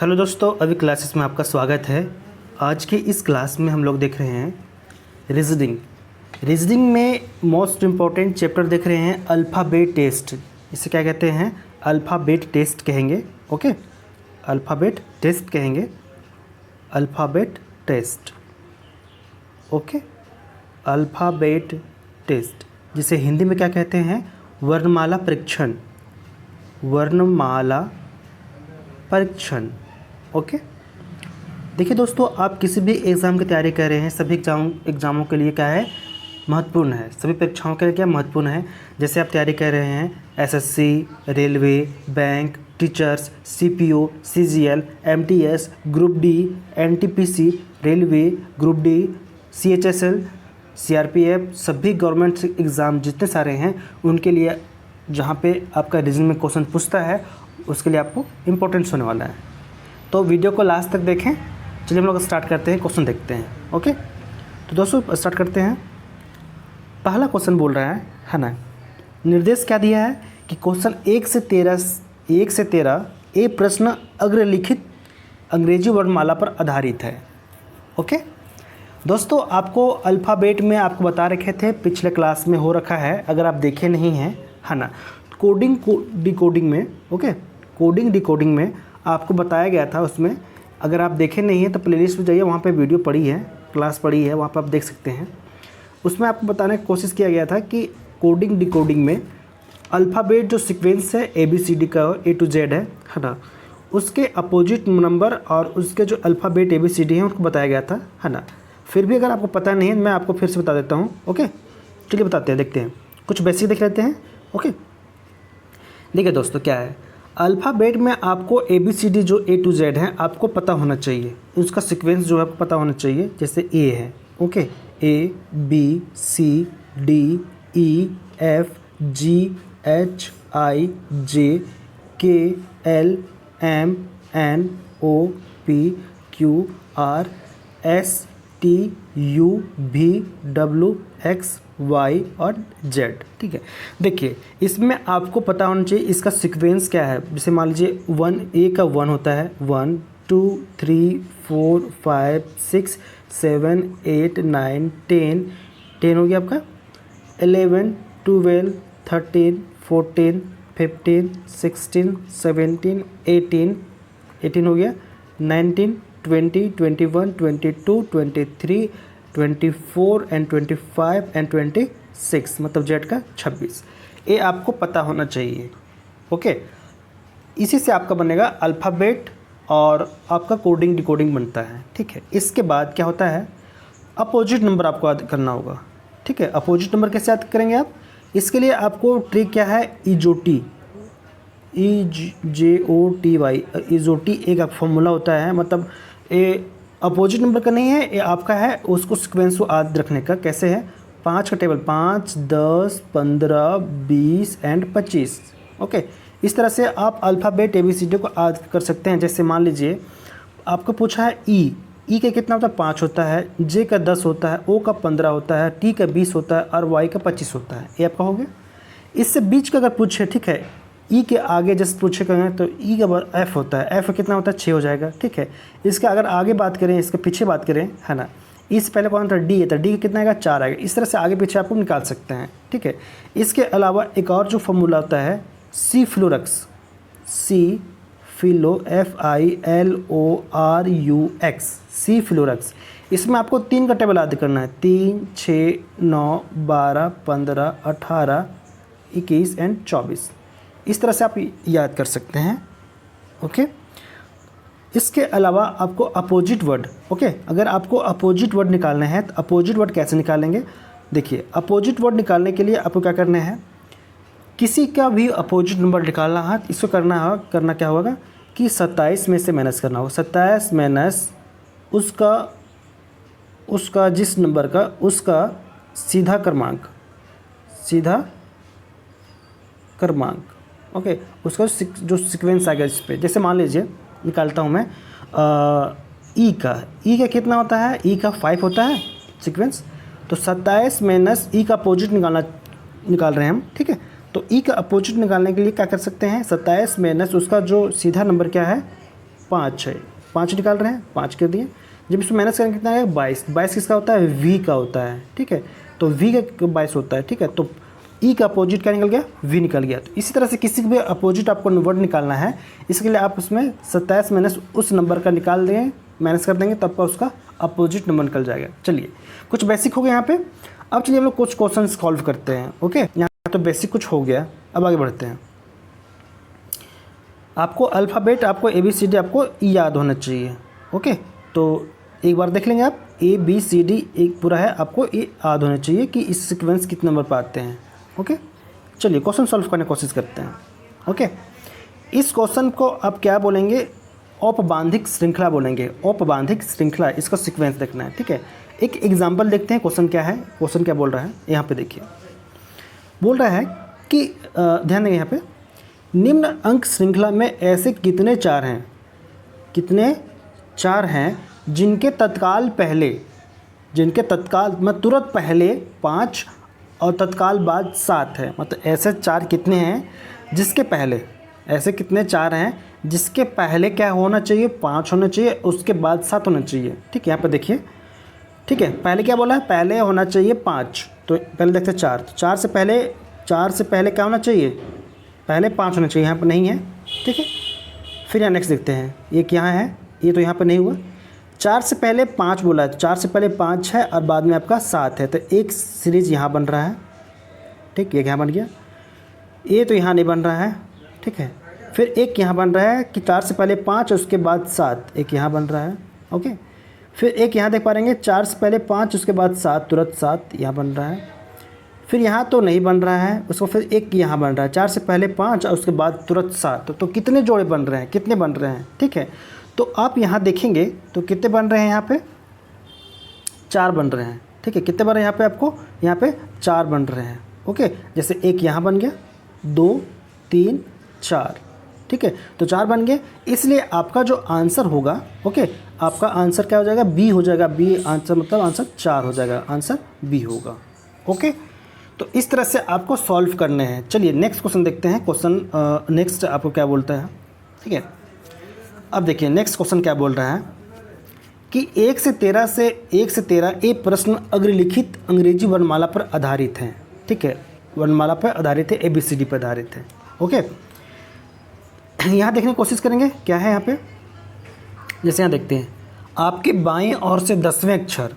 Hello दोस्तों, अभी classes में आपका स्वागत है। आज की इस क्लास में हम लोग देख रहे हैं रीजनिंग में मोस्ट इम्पॉर्टेंट चैप्टर देख रहे हैं अल्फ़ाबेट टेस्ट। इसे क्या कहते हैं? अल्फ़ाबेट टेस्ट कहेंगे। ओके, अल्फ़ाबेट टेस्ट कहेंगे, alphabet test. Okay, alphabet test जिसे हिंदी में क्या कहते हैं? वर्णमाला परीक्षण, वर्णमाला परीक्षण। ओके, देखिए दोस्तों, आप किसी भी एग्ज़ाम की तैयारी कर रहे हैं, सभी एग्ज़ामों के लिए क्या है? महत्वपूर्ण है। सभी परीक्षाओं के लिए क्या महत्वपूर्ण है? जैसे आप तैयारी कर रहे हैं SSC, railway, bank, teachers, CPO, CGL, MTS, group D, NTPC, railway, group D, CHSL, CRPF, सभी गवर्नमेंट एग्ज़ाम जितने सारे हैं उनके लिए जहाँ पे आपका रीजनिंग में क्वेश्चन पूछता है उसके लिए आपको इम्पोर्टेंस होने वाला है। तो वीडियो को लास्ट तक देखें। चलिए हम लोग स्टार्ट करते हैं, क्वेश्चन देखते हैं। ओके, तो दोस्तों स्टार्ट करते हैं। पहला क्वेश्चन बोल रहा है ना, निर्देश क्या दिया है कि क्वेश्चन 1 से 13 ये प्रश्न अग्रलिखित अंग्रेजी वर्णमाला पर आधारित है। ओके दोस्तों, आपको अल्फ़ाबेट में आपको बता रखे थे, पिछले क्लास में हो रखा है, अगर आप देखे नहीं हैं है ना। कोडिंग डिकोडिंग में, ओके, कोडिंग डिकोडिंग में आपको बताया गया था। उसमें अगर आप देखे नहीं हैं तो प्लेलिस्ट में जाइए, वहाँ पे वीडियो पड़ी है, क्लास पड़ी है, वहाँ पे आप देख सकते हैं। उसमें आपको बताने की कोशिश किया गया था कि कोडिंग डिकोडिंग में अल्फ़ाबेट जो सीक्वेंस है ABCD का A to Z है ना, उसके अपोजिट नंबर और उसके जो अल्फ़ाबेट ABCD हैं उनको बताया गया था, है ना। फिर भी अगर आपको पता नहीं है मैं आपको फिर से बता देता हूँ। ओके, चलिए बताते हैं, देखते हैं, कुछ बेसिक देख लेते हैं। ओके, देखिए दोस्तों क्या है, अल्फ़ाबेट में आपको ABCD जो A to Z है आपको पता होना चाहिए, उसका सीक्वेंस जो है आपको पता होना चाहिए। जैसे A है, okay, A B C D E F G H I J K L M N O P Q R S T U V W X Y और Z। ठीक है, देखिए इसमें आपको पता होना चाहिए इसका सीक्वेंस क्या है। जैसे मान लीजिए 1 A का 1 होता है, 1 2 3 4 5 6 7 8 9 10 10 हो गया आपका, 11 12 13 14 15 16 17 18 18 हो गया, 19 20 21 22 23 24 एंड 25 एंड 26, मतलब जेड का 26। ये आपको पता होना चाहिए। ओके, इसी से आपका बनेगा अल्फ़ाबेट और आपका कोडिंग डिकोडिंग बनता है। ठीक है, इसके बाद क्या होता है, अपोजिट नंबर आपको याद करना होगा। ठीक है, अपोजिट नंबर कैसे याद करेंगे आप? इसके लिए आपको ट्रिक क्या है, EJOT, EJOTY, EJOT एक फॉर्मूला होता है, मतलब ये अपोजिट नंबर का नहीं है, ये आपका है, उसको सीक्वेंस को याद रखने का। कैसे है? 5 का टेबल, 5 10 15 20 एंड 25। ओके, इस तरह से आप अल्फ़ाबेट ABCD को याद कर सकते हैं। जैसे मान लीजिए आपको पूछा है ई का कितना होता है? 5 होता है, J का 10 होता है, O का 15 होता है, T का 20 होता है और Y का 25 होता है। ये आपका हो गया। इससे बीच का अगर पूछे, ठीक है, ई के आगे जैसे पूछे करें तो ई का बाद F होता है, F कितना होता है? 6 हो जाएगा। ठीक है, इसका अगर आगे बात करें, इसके पीछे बात करें, है ना, इससे पहले कौन था? D है, तो D कितना आएगा? 4 आएगा। इस तरह से आगे पीछे आपको निकाल सकते हैं। ठीक है, इसके अलावा एक और जो फॉर्मूला होता है C फ्लोरक्स, C फिलो FILORUX, C फ्लोरक्स। इसमें आपको 3 का टेबल याद करना है, 3 6 9 12 15 18 21 एंड 24। इस तरह से आप याद कर सकते हैं। ओके, इसके अलावा आपको अपोजिट वर्ड, ओके, अगर आपको अपोजिट वर्ड निकालना है तो अपोजिट वर्ड कैसे निकालेंगे? देखिए, अपोजिट वर्ड निकालने के लिए आपको क्या करना है, किसी का भी अपोजिट नंबर निकालना है, इसको करना क्या होगा कि 27 में से माइनस करना होगा। 27 माइनस उसका जिस नंबर का, उसका सीधा क्रमांक, ओके, उसका जो सीक्वेंस आएगा इस पर। जैसे मान लीजिए निकालता हूँ मैं ई का कितना होता है? ई का 5 होता है सीक्वेंस। तो 27 माइनस ई का अपोजिट निकाल रहे हैं हम। ठीक है, तो ई का अपोजिट निकालने के लिए क्या कर सकते हैं? 27 माइनस उसका जो सीधा नंबर क्या है? 5 है, 5 निकाल रहे हैं, 5 कर दिए। जब इसमें माइनस करेंगे कितना आएगा 22, 22 किसका होता है v का होता है, ठीक है, तो v का 22 होता है, ठीक है, तो e का अपोजिट क्या निकल गया v निकल गया। तो इसी तरह से किसी भी अपोजिट आपको वर्ड निकालना है, इसके लिए आप उसमें 27 माइनस उस नंबर का निकाल देंगे, माइनस कर देंगे, तब का उसका अपोजिट नंबर निकल जाएगा। चलिए कुछ बेसिक हो गया यहाँ पे। अब चलिए हम लोग कुछ क्वेश्चन सॉल्व करते हैं। ओके, यहाँ तो बेसिक कुछ हो गया, अब आगे बढ़ते हैं। आपको अल्फ़ाबेट, आपको ABCD आपको याद होना चाहिए। ओके, तो एक बार देख लेंगे आप, ABCD एक पूरा है, आपको ये याद होना चाहिए कि इस सीक्वेंस कितने नंबर पर आते हैं। ओके, चलिए क्वेश्चन सॉल्व करने की कोशिश करते हैं। ओके, इस क्वेश्चन को आप क्या बोलेंगे, औपबंधिक श्रृंखला बोलेंगे, औपबंधिक श्रृंखला, इसका सीक्वेंस देखना है, ठीक है। एक एग्जांपल देखते हैं, क्वेश्चन क्या है, क्वेश्चन क्या बोल रहा है। यहाँ पे देखिए, बोल रहा है कि ध्यान देंगे यहाँ पे, निम्न अंक श्रृंखला में ऐसे कितने चार हैं, कितने चार हैं जिनके तत्काल पहले, जिनके तत्काल मतलब तुरंत पहले 5 और तत्काल बाद 7 है। मतलब ऐसे चार कितने हैं जिसके पहले, ऐसे कितने चार हैं जिसके पहले क्या होना चाहिए 5 होना चाहिए, उसके बाद 7 होना चाहिए। ठीक है, यहाँ पर देखिए, ठीक है, पहले क्या बोला है, पहले होना चाहिए 5, तो पहले देखते हैं 4, तो 4 से पहले क्या होना चाहिए, पहले 5 होना चाहिए, यहाँ पर नहीं है। ठीक है, फिर यहाँ नेक्स्ट देखते हैं, ये क्या है, ये तो यहाँ पर नहीं हुआ। 4 से पहले 5 बोला है, तो 4 से पहले 5 है और बाद में आपका 7 है, तो एक सीरीज यहाँ बन रहा है। ठीक, ये यहाँ बन गया, ये तो यहाँ नहीं बन रहा है। ठीक है, फिर एक यहाँ बन रहा है कि 4 से पहले 5 और उसके बाद 7, एक यहाँ बन रहा है। ओके, फिर एक यहाँ देख पा रहेंगे 4 से पहले 5 उसके बाद 7, तुरंत 7 यहाँ बन रहा है। फिर यहाँ तो नहीं बन रहा है, उसको फिर एक यहाँ बन रहा है, 4 से पहले 5 और उसके बाद तुरंत 7, तो कितने जोड़े बन रहे हैं, कितने बन रहे हैं। ठीक है, तो आप यहाँ देखेंगे तो कितने बन रहे हैं, यहाँ पे 4 बन रहे हैं। ठीक है, कितने बन रहे हैं यहाँ पे, आपको यहाँ पे 4 बन रहे हैं। ओके, जैसे एक यहाँ बन गया, 2 3 4, ठीक है, तो 4 बन गए, इसलिए आपका जो आंसर होगा, ओके, आपका आंसर क्या हो जाएगा, बी हो जाएगा। बी आंसर मतलब आंसर 4 हो जाएगा, आंसर बी होगा। ओके, तो इस तरह से आपको सॉल्व करने हैं। चलिए नेक्स्ट क्वेश्चन देखते हैं। क्वेश्चन नेक्स्ट आपको क्या बोलता है, ठीक है। अब देखिए नेक्स्ट क्वेश्चन क्या बोल रहा है कि 1 से 13 ये प्रश्न अग्रलिखित अंग्रेजी वर्णमाला पर आधारित हैं। ठीक है, वर्णमाला पर आधारित है, ABCD पर आधारित है। ओके, यहाँ देखने की कोशिश करेंगे क्या है यहाँ पे। जैसे यहाँ देखते हैं, आपके बाएं ओर से 10वें अक्षर,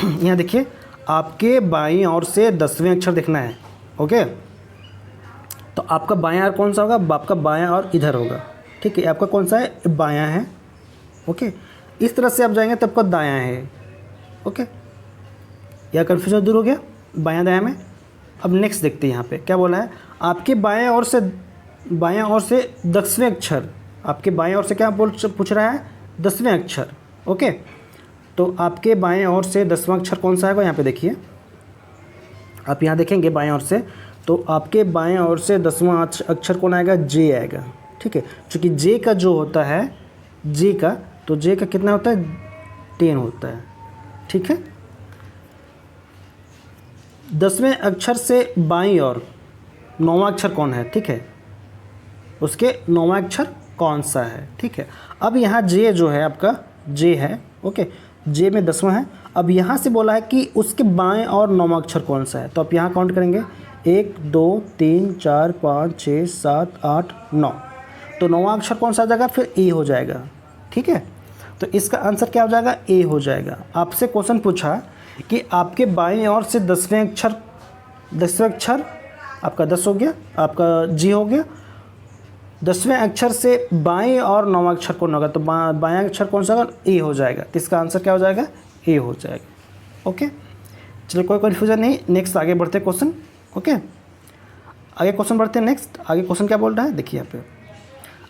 यहाँ देखिए, आपके बाएं ओर से 10वें अक्षर देखना है। ओके, तो आपका बायां ओर कौन सा होगा, आपका बायां ओर इधर होगा। ठीक है, आपका कौन सा है, बायां है। ओके, इस तरह से आप जाएंगे तब का दायां है। ओके, यह कन्फ्यूजन दूर हो गया बायां दायां में। अब नेक्स्ट देखते हैं, यहाँ पे क्या बोला है, आपके बाएं ओर से 10वें अक्षर, आपके बाएं ओर से क्या पूछ रहा है, 10वें अक्षर। ओके, तो आपके बाएं ओर से 10वां अक्षर कौन सा है, यहाँ पे देखिए, आप यहाँ देखेंगे बाएं ओर से, तो आपके बाएं ओर से 10वां अक्षर कौन आएगा, जे आएगा। ठीक है, क्योंकि जे का जो होता है, जे का, तो जे का कितना होता है, 10 होता है। ठीक है, 10वें अक्षर से बाईं ओर 9वां अक्षर कौन है, ठीक है, उसके 9वां अक्षर कौन सा है। ठीक है, अब यहाँ जे जो है आपका, जे है। ओके, जे में 10वां है। अब यहाँ से बोला है कि उसके बाएं और 9वां अक्षर कौन सा है, तो आप यहाँ काउंट करेंगे, 1 2 3 4 5 6 7 8 9, तो 9वां अक्षर कौन सा आ जाएगा, फिर ए हो जाएगा। ठीक है, तो इसका आंसर क्या हो जाएगा, ए हो जाएगा। आपसे क्वेश्चन पूछा कि आपके बाएं ओर से 10वें अक्षर आपका 10 हो गया, आपका जी हो गया। 10वें अक्षर से बाएं और 9वां अक्षर कौन होगा, तो बायां अक्षर कौन सा होगा, ए हो जाएगा। तो इसका आंसर क्या हो जाएगा, ए हो जाएगा। ओके, चलिए कोई कन्फ्यूजन नहीं, नेक्स्ट आगे बढ़ते क्वेश्चन। ओके, आगे क्वेश्चन बढ़ते हैं। नेक्स्ट आगे क्वेश्चन क्या बोल रहा है, देखिए यहाँ पे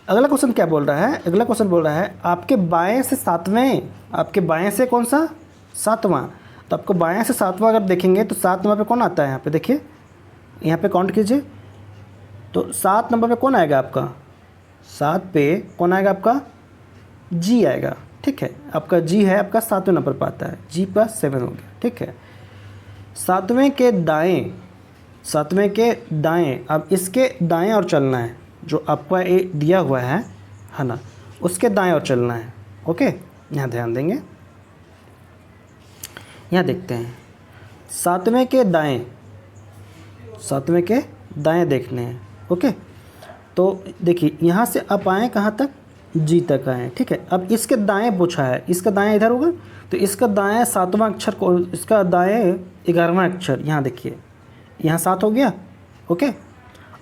अगला क्वेश्चन क्या बोल रहा है। अगला क्वेश्चन बोल रहा है, आपके बाएं से 7वें, आपके बाएं से कौन सा, 7वां, तो आपको बाएं से 7वां अगर देखेंगे तो 7 नंबर पे कौन आता है, यहाँ पे देखिए, यहाँ पे काउंट कीजिए, तो 7 नंबर पे कौन आएगा आपका, 7 पे कौन आएगा आपका, जी आएगा। ठीक है, आपका जी है, आपका 7वें नंबर पर आता है, जी प्लस 7 हो गया। ठीक है, 7वें के दाएं, अब इसके दाएं और चलना है, जो आपका ए दिया हुआ है ना, उसके दाएं ओर चलना है। ओके, यहाँ ध्यान देंगे, यहाँ देखते हैं 7वें के दाएं, 7वें के दाएं देखने हैं। ओके, तो देखिए यहाँ से आप आएँ कहाँ तक, जी तक आएँ। ठीक है, अब इसके दाएं पूछा है, इसका दाएं इधर होगा, तो इसका दाएं 7वां अक्षर को, इसका दाएं 11वां अक्षर, यहाँ देखिए यहाँ 7 हो गया। ओके,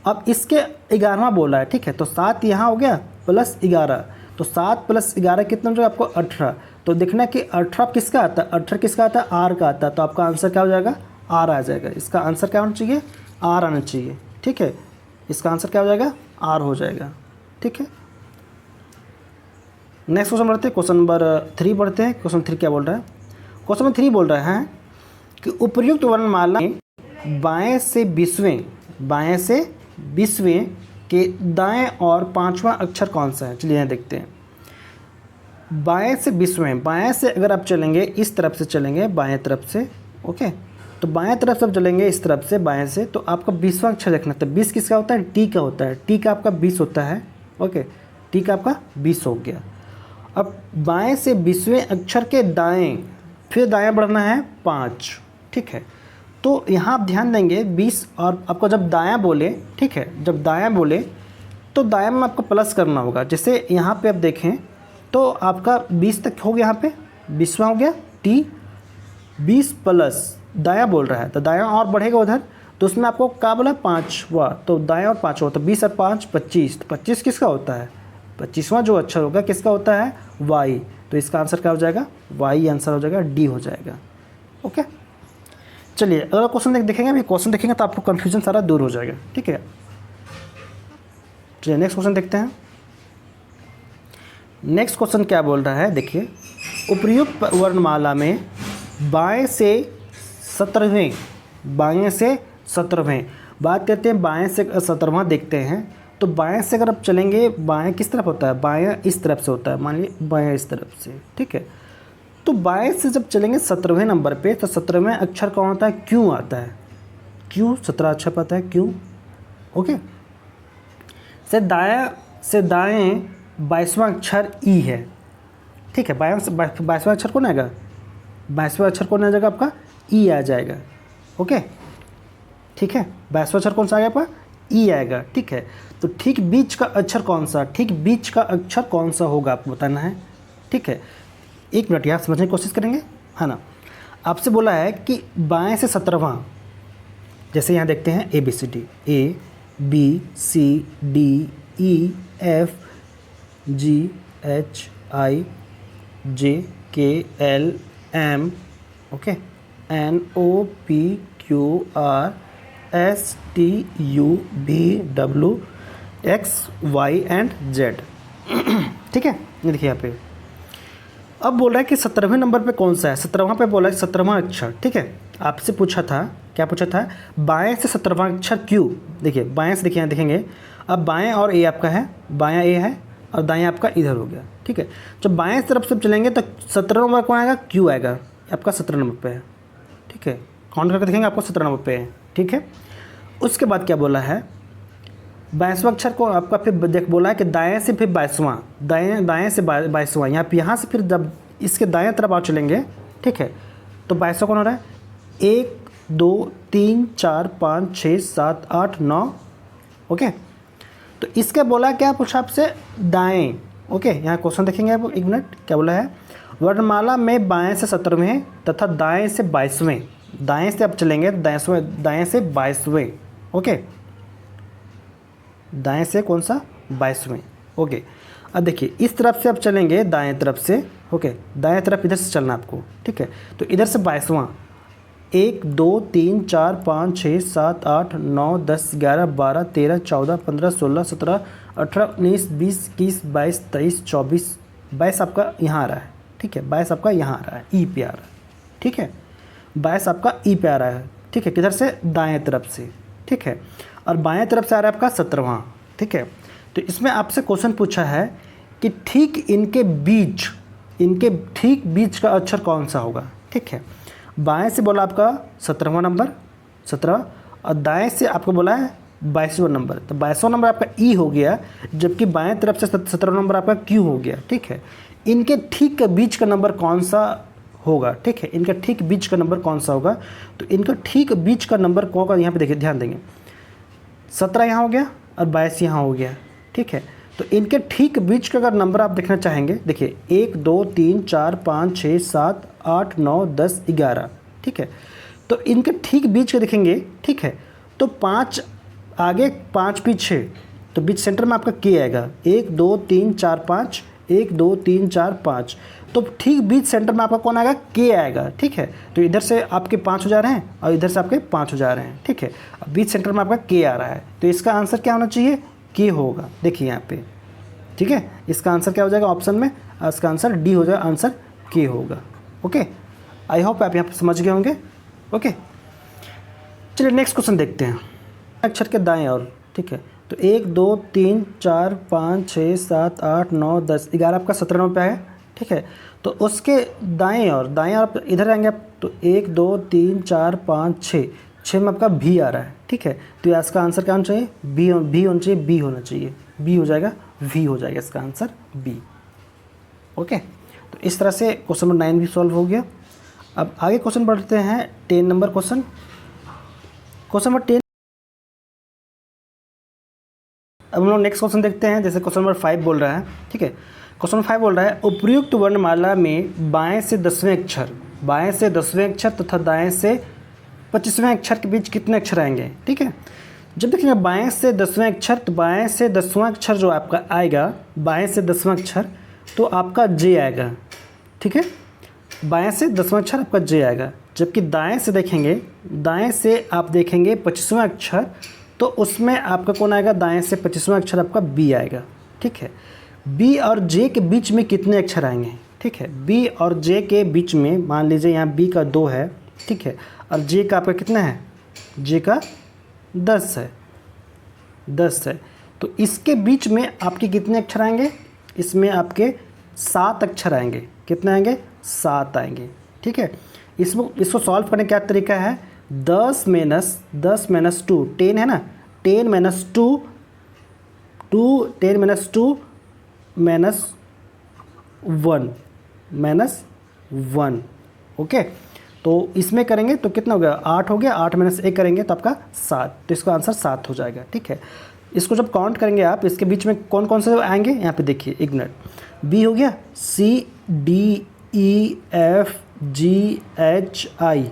अब इसके 11वां बोला है। ठीक है, तो 7 यहाँ हो गया प्लस 11, तो 7 प्लस 11 कितना हो जाएगा आपको 18। तो देखना कि 18 किसका आता है, 18 किसका आता है, आर का आता है। तो आपका आंसर क्या हो जाएगा, आर आ जाएगा। इसका आंसर क्या होना चाहिए, आर आना चाहिए। ठीक है, इसका आंसर क्या हो जाएगा, आर हो जाएगा। ठीक है, नेक्स्ट क्वेश्चन बढ़ते हैं, क्वेश्चन नंबर 3 पढ़ते हैं। क्वेश्चन 3 क्या बोल रहा है, क्वेश्चन नंबर 3 बोल रहा है कि उपर्युक्त वर्णमाला में बाएं से 20वें के दाएं और 5वां अक्षर कौन सा है। चलिए यहाँ देखते हैं, बाएं से 20वें, बाएं से अगर आप चलेंगे इस तरफ से चलेंगे बाएं तरफ से। ओके, तो बाएं तरफ से चलेंगे इस तरफ से बाएं से, तो आपका 20वां अक्षर देखना था। 20 किसका होता है, टी का होता है। टी का आपका 20 होता है। ओके, टी का आपका 20 हो गया। अब बाएं से 20वें अक्षर के दाएं, फिर दाएं बढ़ना है 5। ठीक है, तो यहाँ आप ध्यान देंगे 20, और आपको जब दायां बोले, ठीक है, जब दायां बोले तो दायां में आपको प्लस करना होगा। जैसे यहाँ पे आप देखें तो आपका 20 तक हो गया, यहाँ पे 20वां हो गया, टी 20 प्लस दायां बोल रहा है, तो दायां और बढ़ेगा उधर, तो उसमें आपको क्या बोला, 5वां, तो दायां और 5वां, तो 20 और 5 25। तो 25 किसका होता है, 25वां जो अक्षर होगा किसका होता है, वाई। तो इसका आंसर क्या हो जाएगा, वाई आंसर हो जाएगा, डी हो जाएगा। ओके, चलिए अगला क्वेश्चन देखेंगे। अभी क्वेश्चन देखेंगे तो आपको कन्फ्यूजन सारा दूर हो जाएगा। ठीक है, चलिए नेक्स्ट क्वेश्चन देखते हैं। नेक्स्ट क्वेश्चन क्या बोल रहा है, देखिए, उपर्युक्त वर्णमाला में बाएं से 17वें, बाएं से 17वें, बात करते हैं बाएं से 17वां देखते हैं। तो बाएं से अगर आप चलेंगे, बाएं किस तरफ होता है, बाएं इस तरफ से होता है, मान लीजिए बाएं इस तरफ से। ठीक है, तो बाएं से जब चलेंगे 17वें नंबर पे, तो 17वें अक्षर कौन होता है, क्यू आता है। क्यू 17 अक्षर पता है, क्यू। ओके, से दाएं 22वां अक्षर ई है। ठीक है, 22वां अक्षर कौन आएगा, 22वां अक्षर कौन आ जाएगा आपका, ई आ जाएगा। ओके, ठीक है, 22वां अक्षर कौन सा आएगा आपका, ई आएगा। ठीक है, तो ठीक बीच का अक्षर कौन सा, ठीक बीच का अक्षर कौन सा होगा आपको बताना है। ठीक है, 1 मिनट यहाँ समझने की कोशिश करेंगे, है ना। आपसे बोला है कि बाएं से 17वां, जैसे यहाँ देखते हैं ABCD, A B C D E F G H I J K L M, okay, N O P Q R S T U V W X Y and Z। ठीक है, ये देखिए यहाँ पे अब बोल रहा है कि 17वें नंबर पे कौन सा है, 17वां पे बोला है 17वां अक्षर। ठीक है, आपसे पूछा था, क्या पूछा था, बाएं से 17वां अक्षर क्यू। देखिए बाएं से, देखिए यहाँ देखेंगे, अब बाएं और ए आपका है, बायां ए है और दाएं आपका इधर हो गया। ठीक है, जब बाएं तरफ से चलेंगे तो 17 नंबर कौन आएगा, क्यू आएगा, आपका 17 नंबर पे है। ठीक है, काउंट करके देखेंगे आपको 17 नंबर पे है। ठीक है, उसके बाद क्या बोला है, 22वां अक्षर को आपका फिर देख बोला है कि दाएं से फिर 22वां, दाएं से 22वां, यहाँ से फिर जब इसके दाएं तरफ आप चलेंगे, ठीक है, तो 22वां कौन हो रहा है, 1 2 3 4 5 6 7 8 9। ओके, तो इसका बोला क्या पूछा आपसे, दाएं। ओके, यहाँ क्वेश्चन देखेंगे आप, 1 मिनट, क्या बोला है, वर्णमाला में बाएं से 17वें तथा दाएं से 22वें, दाएं से आप चलेंगे दाएं से 22वें। ओके, दाएं से कौन सा, 22वें। ओके, अब देखिए इस तरफ से आप चलेंगे दाएं तरफ से। ओके, दाएं तरफ इधर से चलना आपको। ठीक है, तो इधर से 22वां, 1 2 3 4 5 6 7 8 9 10 11 12 13 14 15 16 17 18 19 20 21 22 23 24 22 आपका यहाँ आ रहा है। ठीक है, 22 आपका यहाँ आ रहा है, ई पे आ रहा है। ठीक है, 22 आपका ई पे आ रहा है। ठीक है, किधर से, दाएं तरफ से। ठीक है, और बाएं तरफ से आ रहा है आपका 17वां। ठीक है, तो इसमें आपसे क्वेश्चन पूछा है कि ठीक इनके ठीक बीच का अक्षर कौन सा होगा। ठीक है, बाएं से बोला आपका 17वां नंबर, 17, और दाएं से आपको बोला है 22वां नंबर, तो 22वां नंबर आपका ई हो गया, जबकि बाएं तरफ से 17वां नंबर आपका क्यू हो गया। ठीक है, इनके ठीक बीच का नंबर कौन सा होगा? ठीक है, इनका ठीक बीच का नंबर कौन सा होगा? तो इनका ठीक बीच का नंबर कौन का, यहाँ पे देखिए ध्यान देंगे, 17 यहाँ हो गया और 22 यहाँ हो गया। ठीक है, तो इनके ठीक बीच का अगर नंबर आप देखना चाहेंगे, देखिए 1 2 3 4 5 6 7 8 9 10 11। ठीक है, तो इनके ठीक बीच का देखेंगे। ठीक है, तो 5 आगे 5 पीछे, तो बीच सेंटर में आपका के आएगा। 1 2 3 4 5, 1 2 3 4 5, तो ठीक बीच सेंटर में आपका कौन आएगा? के आएगा। ठीक है, तो इधर से आपके 5 हो जा रहे हैं और इधर से आपके 5 हो जा रहे हैं। ठीक है, अब बीच सेंटर में आपका के आ रहा है, तो इसका आंसर क्या होना चाहिए? के होगा। देखिए यहाँ पे, ठीक है, इसका आंसर क्या हो जाएगा ऑप्शन में? इसका आंसर डी हो जाएगा, आंसर के होगा। ओके, आई होप आप यहाँ पर समझ गए होंगे। ओके, चलिए नेक्स्ट क्वेश्चन देखते हैं। अक्षर के दाएं और, ठीक है, तो 1 2 3 4 5 6 7 8 9 10 11 आपका 17 नंबर पे है। ठीक है, तो उसके दाएं और आप इधर आएंगे आप, तो 1 2 3 4 5 6 में आपका भी आ रहा है। ठीक है, तो इसका आंसर क्या होना चाहिए? बी होना चाहिए, बी होना चाहिए, बी हो जाएगा, वी हो जाएगा इसका आंसर बी। ओके, तो इस तरह से क्वेश्चन नंबर 9 भी सॉल्व हो गया। अब आगे क्वेश्चन बढ़ते हैं 10 नंबर क्वेश्चन नंबर 10। अब हम लोग नेक्स्ट क्वेश्चन देखते हैं। जैसे क्वेश्चन नंबर 5 बोल रहा है, ठीक है, क्वेश्चन नंबर 5 बोल रहा है उपयुक्त वर्णमाला में बाएं से 10वें अक्षर तथा दाएं से 25वें अक्षर के बीच कितने अक्षर आएंगे? ठीक है, जब देखेंगे बाएं से 10वें अक्षर, तो बाएं से 10वां अक्षर जो आपका आएगा, बाएं से 10वां अक्षर तो आपका जे आएगा। ठीक है, बाएं से 10वां अक्षर आपका जे आएगा, जबकि दाएं से देखेंगे, दाएं से आप देखेंगे 25वां अक्षर, तो उसमें आपका कौन आएगा? दाएं से 25वां अक्षर आपका बी आएगा। ठीक है, बी और जे के बीच में कितने अक्षर आएंगे? ठीक है, बी और जे के बीच में मान लीजिए यहाँ बी का 2 है। ठीक है, और जे का आपका कितना है? जे का 10 है, 10 है, तो इसके बीच में आपके कितने अक्षर आएंगे? इसमें आपके 7 अक्षर आएंगे। कितने आएंगे? 7 आएंगे। ठीक है, इसको सॉल्व करने का क्या तरीका है? 10 माइनस 2, 10 है ना, 10 माइनस 2 माइनस 1। ओके, तो इसमें करेंगे तो कितना हो गया? 8 हो गया, 8 माइनस 1 करेंगे तो आपका 7, तो इसका आंसर 7 हो जाएगा। ठीक है, इसको जब काउंट करेंगे आप, इसके बीच में कौन कौन से आएंगे? यहाँ पे देखिए, एक मिनट, बी हो गया, C D E F G H I.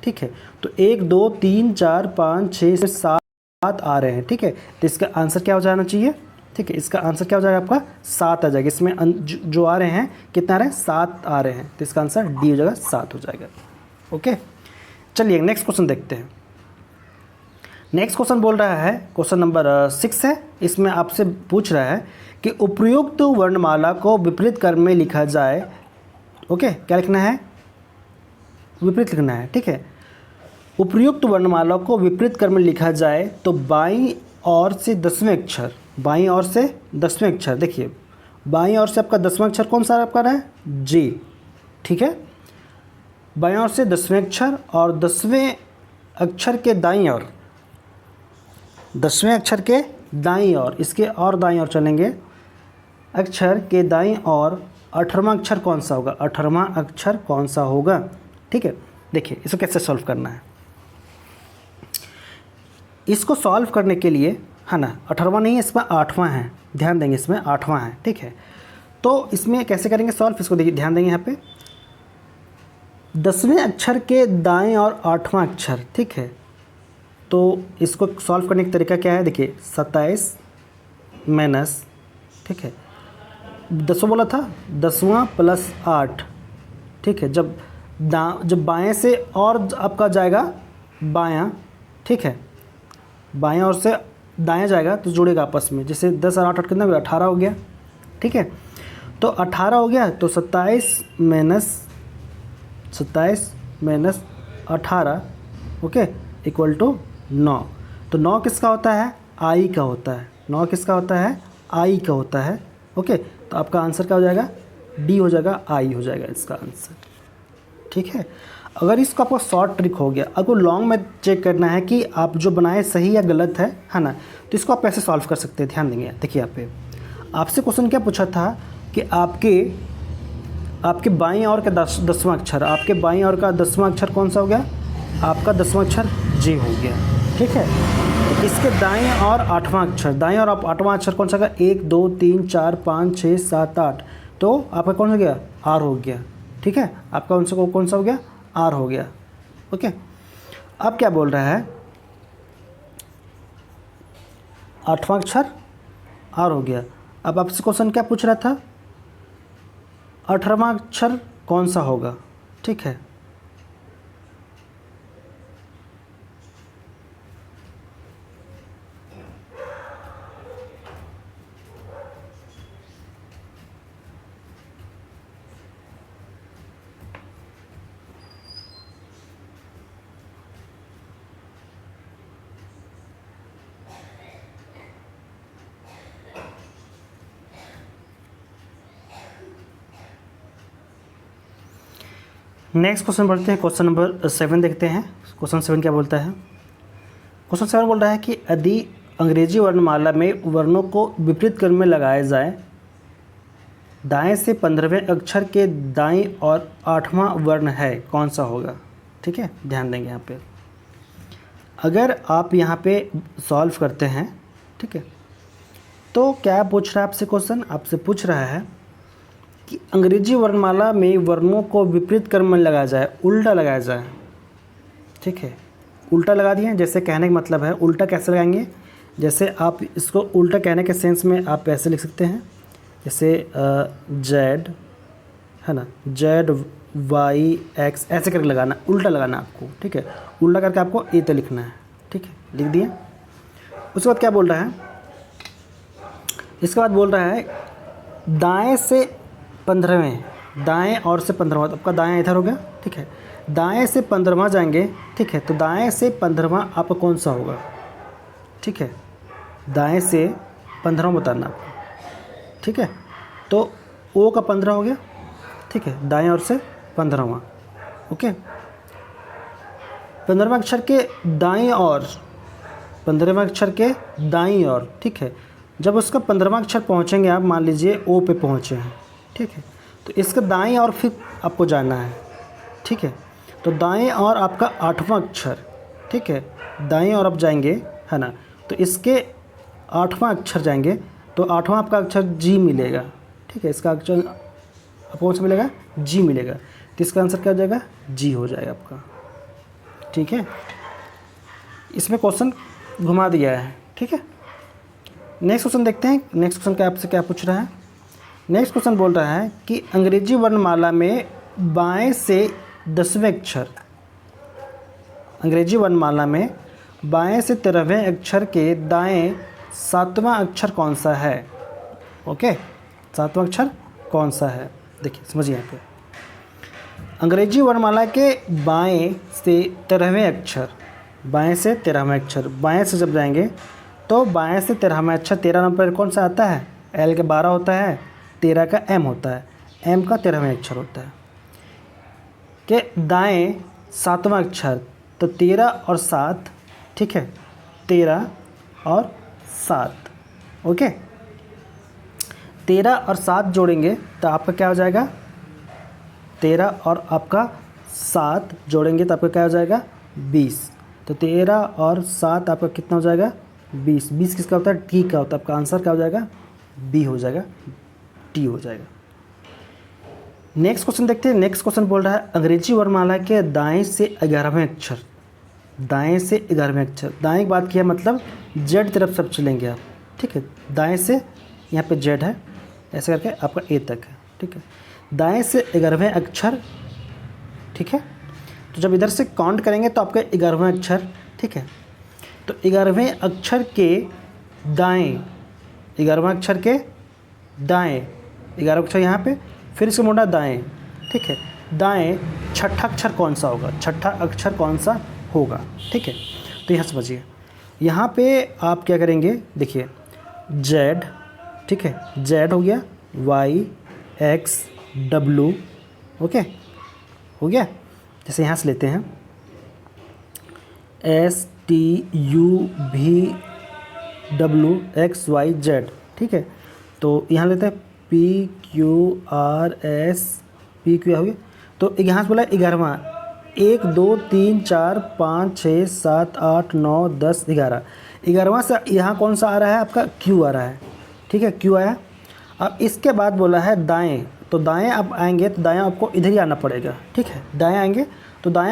ठीक है, तो 1 2 3 4 5 6 7 आ रहे हैं। ठीक है, तो इसका आंसर क्या हो जाना चाहिए? ठीक है, इसका आंसर क्या हो जाएगा? आपका 7 आ जाएगा। इसमें जो आ रहे हैं, कितना आ रहे हैं? 7 आ रहे हैं, तो इसका आंसर डी हो जाएगा, 7 हो जाएगा। ओके, चलिए नेक्स्ट क्वेश्चन देखते हैं। नेक्स्ट क्वेश्चन बोल रहा है, क्वेश्चन नंबर 6 है। इसमें आपसे पूछ रहा है कि उपयुक्त वर्णमाला को विपरीत क्रम में लिखा जाए। ओके, क्या लिखना है? विपरीत लिखना है। ठीक है, उपयुक्त वर्णमाला को विपरीत क्रम में लिखा जाए तो बाईं ओर से 10वें अक्षर, बाईं ओर से 10वें अक्षर, देखिए बाईं ओर से आपका 10वां अक्षर कौन सा आपका रहा है? जे। ठीक है, बाईं ओर से 10वें अक्षर और 10वें अक्षर के दाईं ओर, 10वें अक्षर के दाईं ओर, इसके और दाईं ओर चलेंगे, अक्षर के दाईं ओर 18वां अक्षर कौन सा होगा? 18वां अक्षर कौन सा होगा? ठीक है, देखिए इसको कैसे सॉल्व करना है। इसको सॉल्व करने के लिए, है ना, 18वां नहीं है, इसमें 8वां है, ध्यान देंगे, इसमें 8वां है। ठीक है, तो इसमें कैसे करेंगे सॉल्व? इसको देखिए, ध्यान देंगे यहाँ पे, 10वें अक्षर के दाएं और 8वां अक्षर। ठीक है, तो इसको सॉल्व करने का तरीका क्या है? देखिए 27 माइनस, ठीक है, 10वां बोला था, 10वां प्लस 8। ठीक है, जब बाएं से और आपका जाएगा बायां, ठीक है, बाएं ओर से दायां जाएगा तो जुड़ेगा आपस में, जैसे 10 और 8 कितना हो गया? 18 हो गया। ठीक है, तो 18 हो गया, तो 27 माइनस 18, ओके, इक्वल टू 9। तो 9 किसका होता है? आई का होता है। 9 किसका होता है? आई का होता है। ओके, तो आपका आंसर क्या हो जाएगा? डी हो जाएगा, आई हो जाएगा इसका आंसर। ठीक है, अगर इसको आपको शॉर्ट ट्रिक हो गया, आपको लॉन्ग में चेक करना है कि आप जो बनाए सही या गलत है ना, तो इसको आप कैसे सॉल्व कर सकते हैं, ध्यान देंगे। देखिए यहाँ पे आपसे क्वेश्चन क्या पूछा था कि आपके बाईं ओर का 10वां अक्षर, आपके बाईं ओर का 10वां अक्षर कौन सा हो गया, आपका 10वां अक्षर जे हो गया, ठीक है। तो इसके दाएं और 8वां अक्षर, दाएं और 8वां अक्षर कौन सा होगा, 1 2 3 4 5 6 7 8, तो आपका कौन सा गया, आर हो गया, ठीक है। आपका कौन सा हो गया, आर हो गया, ओके। अब क्या बोल रहा है, 8वां अक्षर आर हो गया। अब आपसे क्वेश्चन क्या पूछ रहा था, 18वां अक्षर कौन सा होगा, ठीक है। नेक्स्ट क्वेश्चन बढ़ते हैं, क्वेश्चन नंबर 7 देखते हैं। क्वेश्चन 7 क्या बोलता है, क्वेश्चन 7 बोल रहा है कि यदि अंग्रेजी वर्णमाला में वर्णों को विपरीत क्रम में लगाया जाए, दाएं से 15वें अक्षर के दाईं और 8वां वर्ण है, कौन सा होगा, ठीक है। ध्यान देंगे यहाँ पे, अगर आप यहाँ पे सॉल्व करते हैं, ठीक है, तो क्या पूछ रहा है आपसे क्वेश्चन, आपसे पूछ रहा है कि अंग्रेजी वर्णमाला में वर्णों को विपरीत क्रम में लगाया जाए, उल्टा लगाया जाए, ठीक है। उल्टा लगा दिए, जैसे कहने का मतलब है उल्टा कैसे लगाएंगे, जैसे आप इसको उल्टा कहने के सेंस में आप ऐसे लिख सकते हैं, जैसे जेड है ना, जेड वाई एक्स ऐसे करके लगाना, उल्टा लगाना आपको, ठीक है। उल्टा करके आपको ए तो लिखना है, ठीक है, लिख दिए। उसके बाद क्या बोल रहा है, इसके बाद बोल रहा है दाएं से 15वें, दाएं और से 15वां, तो आपका दाएं इधर हो गया, ठीक है। दाएं से 15वां जाएंगे, ठीक है, तो दाएं से 15वां आपका कौन सा होगा, ठीक है। दाएं से 15वां बताना आपको, ठीक है। तो ओ का 15 हो गया, ठीक है, दाएं और से 15वां, ओके। 15वें अक्षर के दाईं और, 15वें अक्षर के दाईं और, ठीक है। जब उसका 15वां अक्षर पहुंचेंगे आप, मान लीजिए ओ पे पहुंचे हैं, ठीक है, तो इसका दाएं और फिर आपको जाना है, ठीक है। तो दाएं और आपका 8वां अक्षर, ठीक है, दाएं और आप जाएंगे, है ना, तो इसके 8वां अक्षर जाएंगे, तो 8वां आपका अक्षर जी मिलेगा, ठीक है। इसका अक्षर आपको कौन सा मिलेगा, जी मिलेगा, तो इसका आंसर क्या हो जाएगा, जी हो जाएगा आपका, ठीक है। इसमें क्वेश्चन घुमा दिया है, ठीक है। नेक्स्ट क्वेश्चन देखते हैं, नेक्स्ट क्वेश्चन क्या आपसे क्या पूछ रहा है। नेक्स्ट क्वेश्चन बोल रहा है कि अंग्रेजी वर्णमाला में बाएं से 10वें अक्षर, अंग्रेजी वर्णमाला में बाएं से 13वें अक्षर के दाएं 7वां अक्षर कौन सा है, ओके। 7वां अक्षर कौन सा है, देखिए समझिए यहाँ पे, अंग्रेजी वर्णमाला के बाएं से 13वें अक्षर, बाएं से 13वें अक्षर, बाएं से जब जाएंगे तो बाएं से 13वां अक्षर, 13 नंबर कौन सा आता है, एल का 12 होता है, 13 का एम होता है, एम का 13वां अक्षर होता है, के दाएं 7वां अक्षर, तो 13 और 7, ठीक है, 13 और 7, ओके। 13 और 7 जोड़ेंगे तो आपका क्या हो जाएगा, 13 और आपका 7 जोड़ेंगे तो आपका क्या हो जाएगा, 20। तो 13 और 7 आपका कितना हो जाएगा, 20। 20 किसका होता है, टी का होता है, आपका आंसर क्या हो जाएगा, बी हो जाएगा, टी हो जाएगा। नेक्स्ट क्वेश्चन देखते हैं। नेक्स्ट क्वेश्चन बोल रहा है अंग्रेजी वर्णमाला के दाएं से 11वें अक्षर, दाएं से 11वें अक्षर, दाएं की बात किया मतलब जेड तरफ सब चलेंगे आप, ठीक है। दाएं से यहाँ पे जेड है, ऐसे करके आपका ए तक है, ठीक है। दाएं से 11वें अक्षर, ठीक है। तो जब इधर से काउंट करेंगे तो आपका 11वां अक्षर, ठीक है। तो 11वें अक्षर के दाएं, 11वां अक्षर के दाएं, 11वां अक्षर यहाँ पे, फिर इसको मोड़ा दाएं, ठीक है। दाएं छठा अक्षर कौन सा होगा, छठा अक्षर कौन सा होगा, ठीक है। तो यहाँ समझिए, यहाँ पे आप क्या करेंगे, देखिए जेड, ठीक है, जेड हो गया, वाई एक्स डब्लू, ओके, हो गया। जैसे यहाँ से लेते हैं STUVWXYZ, ठीक है। तो यहाँ लेते हैं PQRS, PQ हो गया। तो यहाँ से बोला 11वां, 1 2 3 4 5 6 7 8 9 10 11, 11वां से यहाँ कौन सा आ रहा है आपका Q आ रहा है, ठीक है, Q आया। अब इसके बाद बोला है दाएं, तो दाएं आप आएंगे तो दाएं आपको इधर ही आना पड़ेगा, ठीक है, दाएं आएंगे तो दाएं